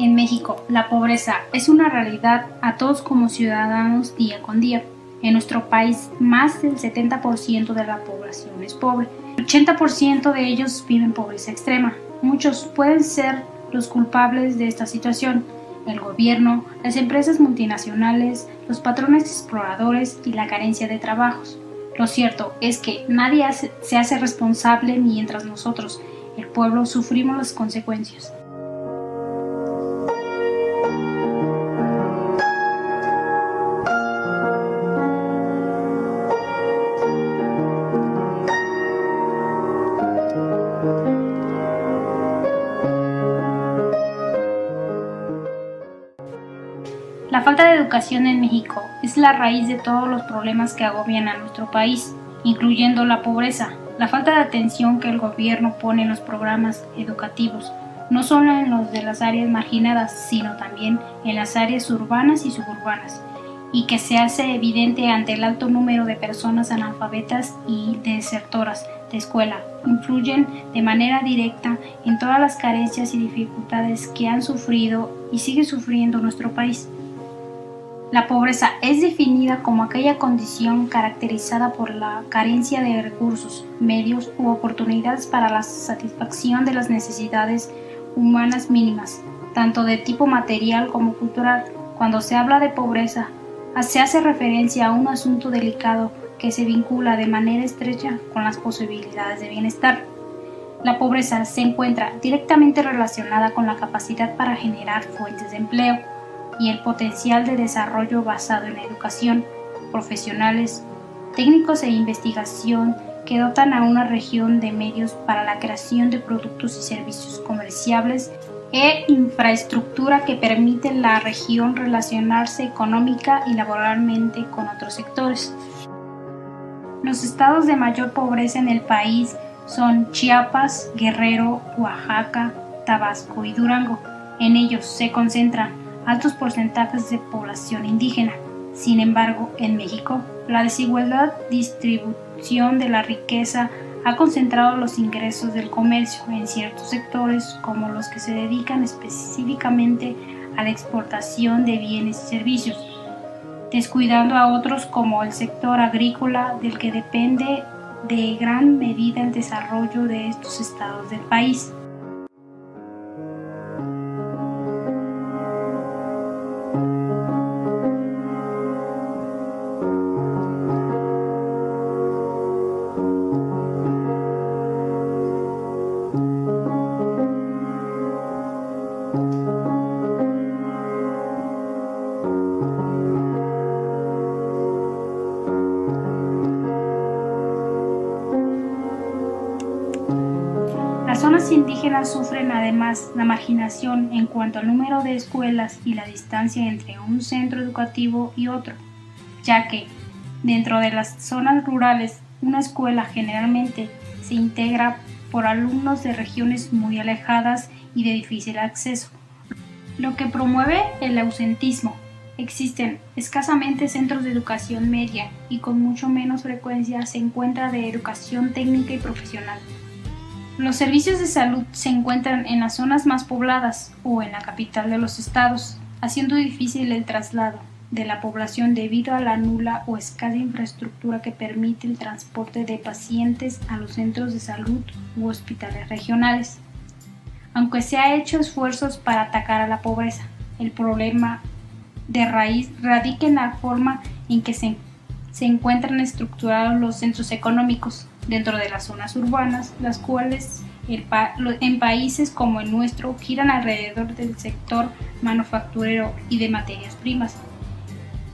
En México, la pobreza es una realidad a todos como ciudadanos día con día. En nuestro país, más del 70% de la población es pobre. El 80% de ellos viven en pobreza extrema. Muchos pueden ser los culpables de esta situación: el gobierno, las empresas multinacionales, los patrones exploradores y la carencia de trabajos. Lo cierto es que nadie se hace responsable mientras nosotros, el pueblo, sufrimos las consecuencias. La falta de educación en México es la raíz de todos los problemas que agobian a nuestro país, incluyendo la pobreza. La falta de atención que el gobierno pone en los programas educativos, no solo en los de las áreas marginadas, sino también en las áreas urbanas y suburbanas, y que se hace evidente ante el alto número de personas analfabetas y desertoras de escuela, influyen de manera directa en todas las carencias y dificultades que han sufrido y sigue sufriendo nuestro país. La pobreza es definida como aquella condición caracterizada por la carencia de recursos, medios u oportunidades para la satisfacción de las necesidades humanas mínimas, tanto de tipo material como cultural. Cuando se habla de pobreza, se hace referencia a un asunto delicado que se vincula de manera estrecha con las posibilidades de bienestar. La pobreza se encuentra directamente relacionada con la capacidad para generar fuentes de empleo y el potencial de desarrollo basado en la educación, profesionales, técnicos e investigación que dotan a una región de medios para la creación de productos y servicios comerciables e infraestructura que permiten a la región relacionarse económica y laboralmente con otros sectores. Los estados de mayor pobreza en el país son Chiapas, Guerrero, Oaxaca, Tabasco y Durango. En ellos se concentran altos porcentajes de población indígena. Sin embargo, en México, la desigualdad distribución de la riqueza ha concentrado los ingresos del comercio en ciertos sectores, como los que se dedican específicamente a la exportación de bienes y servicios, descuidando a otros como el sector agrícola, del que depende de gran medida el desarrollo de estos estados del país. Las zonas indígenas sufren además la marginación en cuanto al número de escuelas y la distancia entre un centro educativo y otro, ya que dentro de las zonas rurales una escuela generalmente se integra por alumnos de regiones muy alejadas y de difícil acceso, lo que promueve el ausentismo. Existen escasamente centros de educación media y con mucho menos frecuencia se encuentra de educación técnica y profesional. Los servicios de salud se encuentran en las zonas más pobladas o en la capital de los estados, haciendo difícil el traslado de la población debido a la nula o escasa infraestructura que permite el transporte de pacientes a los centros de salud u hospitales regionales. Aunque se han hecho esfuerzos para atacar a la pobreza, el problema de raíz radica en la forma en que se encuentran estructurados los centros económicos dentro de las zonas urbanas, las cuales en países como el nuestro giran alrededor del sector manufacturero y de materias primas.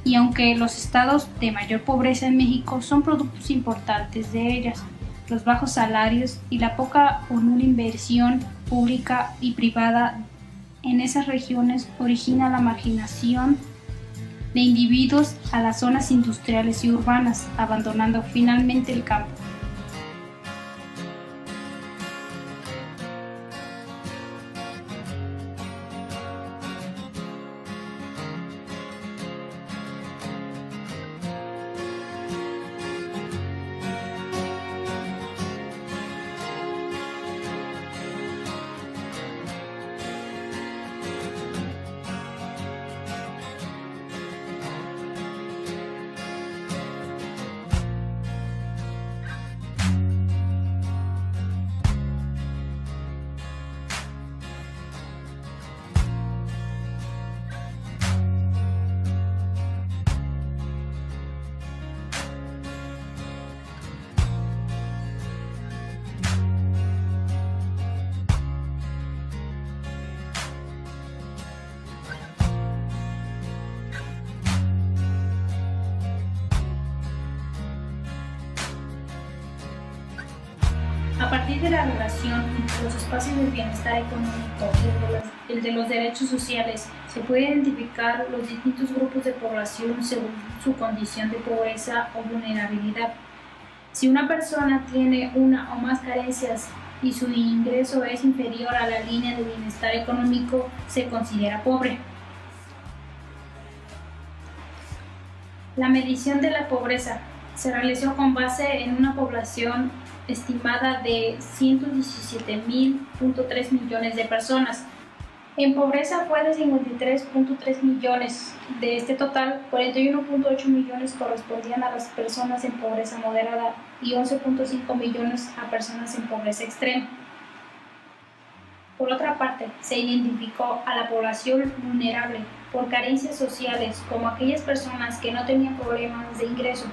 Y aunque los estados de mayor pobreza en México son productos importantes de ellas, los bajos salarios y la poca o nula inversión pública y privada en esas regiones origina la marginación de individuos a las zonas industriales y urbanas, abandonando finalmente el campo. A partir de la relación entre los espacios del bienestar económico y el de los derechos sociales, se pueden identificar los distintos grupos de población según su condición de pobreza o vulnerabilidad. Si una persona tiene una o más carencias y su ingreso es inferior a la línea de bienestar económico, se considera pobre. La medición de la pobreza se realizó con base en una población estimada de 117.3 millones de personas. En pobreza fue de 53.3 millones. De este total, 41.8 millones correspondían a las personas en pobreza moderada y 11.5 millones a personas en pobreza extrema. Por otra parte, se identificó a la población vulnerable por carencias sociales como aquellas personas que no tenían problemas de ingreso,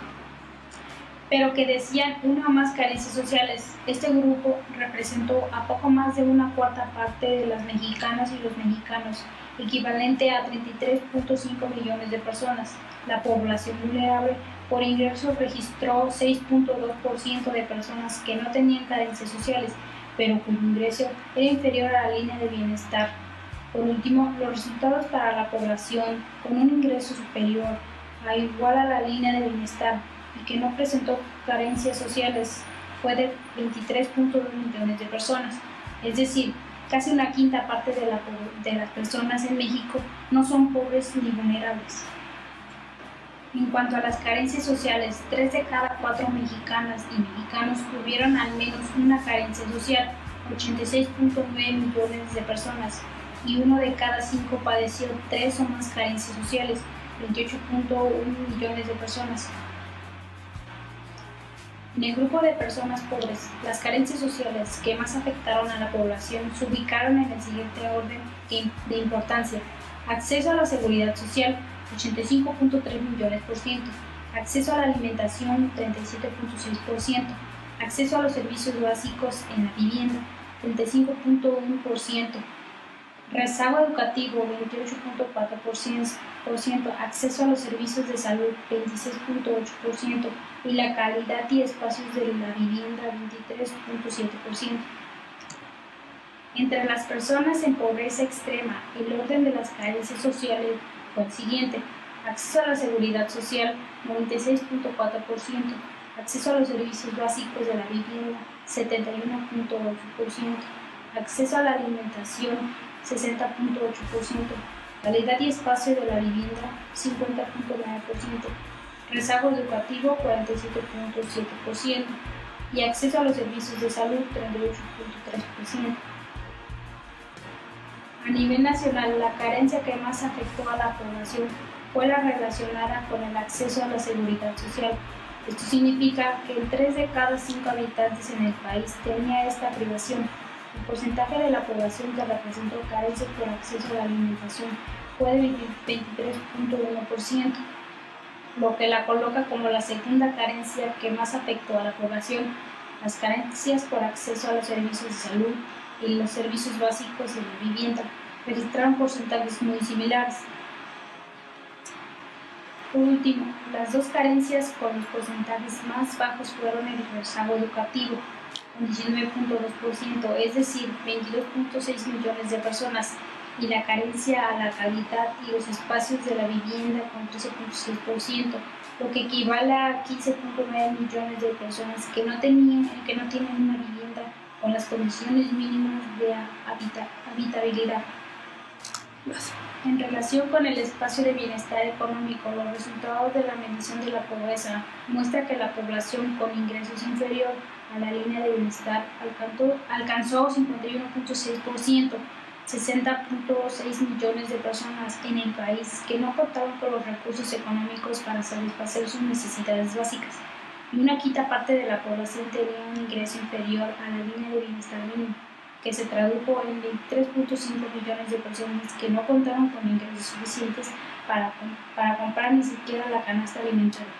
pero que decían una o más carencias sociales. Este grupo representó a poco más de una cuarta parte de las mexicanas y los mexicanos, equivalente a 33.5 millones de personas. La población vulnerable por ingreso registró 6.2% de personas que no tenían carencias sociales, pero cuyo ingreso era inferior a la línea de bienestar. Por último, los resultados para la población con un ingreso superior a igual a la línea de bienestar y que no presentó carencias sociales fue de 23.2 millones de personas, es decir, casi una quinta parte de las personas en México no son pobres ni vulnerables. En cuanto a las carencias sociales, 3 de cada 4 mexicanas y mexicanos tuvieron al menos una carencia social, 86.9 millones de personas, y 1 de cada 5 padeció 3 o más carencias sociales, 28.1 millones de personas. En el grupo de personas pobres, las carencias sociales que más afectaron a la población se ubicaron en el siguiente orden de importancia: acceso a la seguridad social, 85.3 millones por ciento; acceso a la alimentación, 37.6%; acceso a los servicios básicos en la vivienda, 35.1%; rezago educativo, 28.4%; acceso a los servicios de salud, 26.8%; y la calidad y espacios de la vivienda, 23.7%. Entre las personas en pobreza extrema, el orden de las carencias sociales fue el siguiente: acceso a la seguridad social, 96.4%; acceso a los servicios básicos de la vivienda, 71.8%; acceso a la alimentación, 60.8%; calidad y espacio de la vivienda, 50.9%; rezago educativo, 47.7%; y acceso a los servicios de salud, 38.3%. A nivel nacional, la carencia que más afectó a la población fue la relacionada con el acceso a la seguridad social. Esto significa que 3 de cada 5 habitantes en el país tenía esta privación. El porcentaje de la población que representó carencias por acceso a la alimentación fue de 23.1%, lo que la coloca como la segunda carencia que más afectó a la población. Las carencias por acceso a los servicios de salud y los servicios básicos de la vivienda registraron porcentajes muy similares. Por último, las dos carencias con los porcentajes más bajos fueron el rezago educativo, con 19.2%, es decir, 22.6 millones de personas, y la carencia a la calidad y los espacios de la vivienda, con 13.6%, lo que equivale a 15.9 millones de personas que no tienen una vivienda con las condiciones mínimas de habitabilidad. En relación con el espacio de bienestar económico, los resultados de la medición de la pobreza muestran que la población con ingresos inferior a la línea de bienestar alcanzó 51.6%, 60.6 millones de personas en el país que no contaban con los recursos económicos para satisfacer sus necesidades básicas, y una quinta parte de la población tenía un ingreso inferior a la línea de bienestar mínimo, que se tradujo en 23.5 millones de personas que no contaban con ingresos suficientes para comprar ni siquiera la canasta alimentaria.